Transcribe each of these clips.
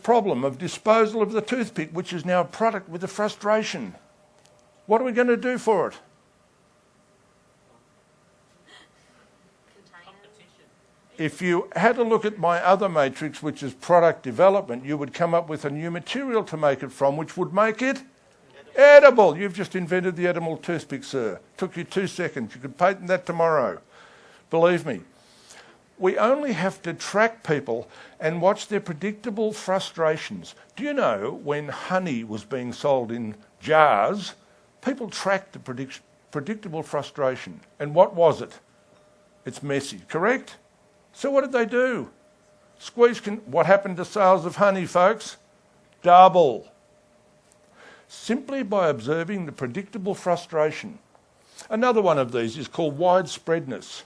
problem of disposal of the toothpick, which is now a product with a frustration. What are we going to do for it? If you had a look at my other matrix, which is product development, you would come up with a new material to make it from, which would make it edible. You've just invented the edible toothpick, sir. Took you 2 seconds. You could patent that tomorrow. Believe me. We only have to track people and watch their predictable frustrations. Do you know when honey was being sold in jars, people tracked the predictable frustration. And what was it? It's messy, correct? So what did they do? What happened to sales of honey, folks? Double. Simply by observing the predictable frustration. Another one of these is called widespreadness.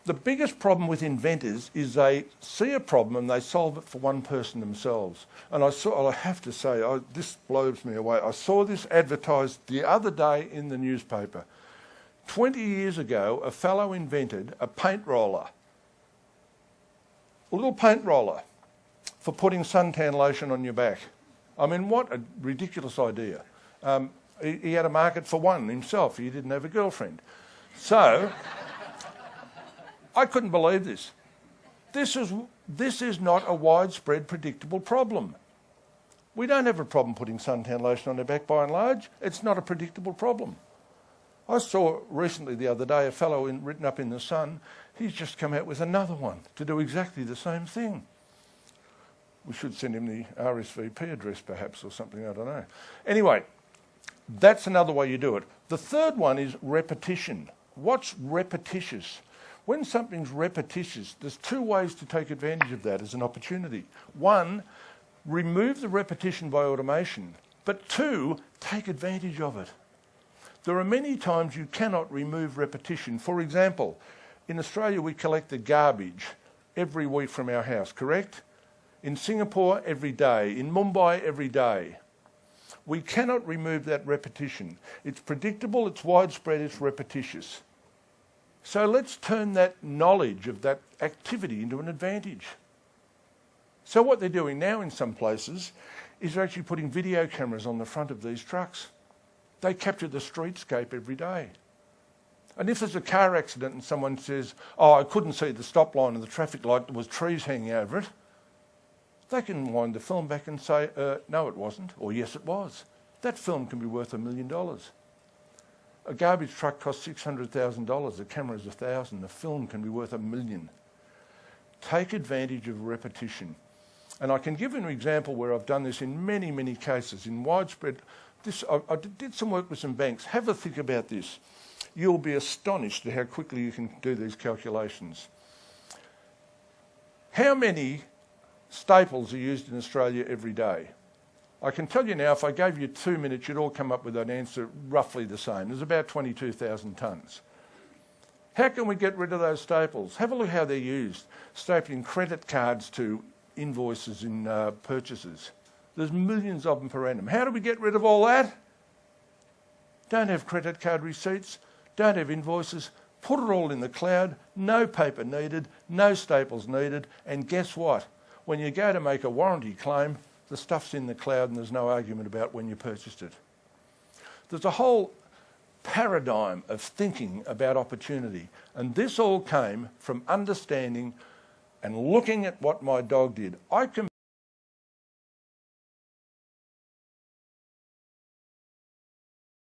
The biggest problem with inventors is they see a problem and they solve it for one person themselves. And I have to say, this blows me away. I saw this advertised the other day in the newspaper. 20 years ago, a fellow invented a paint roller. A little paint roller for putting suntan lotion on your back. I mean, what a ridiculous idea. He had a market for one himself. He didn't have a girlfriend. So, I couldn't believe this. This is not a widespread, predictable problem. We don't have a problem putting suntan lotion on our back by and large. It's not a predictable problem. I saw recently the other day a fellow written up in the Sun. He's just come out with another one to do exactly the same thing. We should send him the RSVP address perhaps or something, I don't know. Anyway, that's another way you do it. The third one is repetition. What's repetitious? When something's repetitious, there's two ways to take advantage of that as an opportunity. One, remove the repetition by automation. But two, take advantage of it. There are many times you cannot remove repetition. For example, in Australia we collect the garbage every week from our house, correct? In Singapore, every day. In Mumbai, every day. We cannot remove that repetition. It's predictable, it's widespread, it's repetitious. So let's turn that knowledge of that activity into an advantage. So what they're doing now in some places is they're actually putting video cameras on the front of these trucks. They capture the streetscape every day. And if there's a car accident and someone says, oh, I couldn't see the stop line of the traffic light, there was trees hanging over it, they can wind the film back and say, no, it wasn't, or yes, it was. That film can be worth $1 million. A garbage truck costs $600,000, the camera's $1,000, the film can be worth $1 million. Take advantage of repetition. And I can give you an example where I've done this in many, many cases, in widespread. I did some work with some banks. Have a think about this. You'll be astonished at how quickly you can do these calculations. How many staples are used in Australia every day? I can tell you now, if I gave you 2 minutes, you'd all come up with an answer roughly the same. There's about 22,000 tonnes. How can we get rid of those staples? Have a look how they're used. Stapling credit cards to invoices in purchases. There's millions of them per annum. How do we get rid of all that? Don't have credit card receipts. Don't have invoices. Put it all in the cloud. No paper needed. No staples needed. And guess what? When you go to make a warranty claim, the stuff's in the cloud and there's no argument about when you purchased it. There's a whole paradigm of thinking about opportunity. And this all came from understanding and looking at what my dog did. I can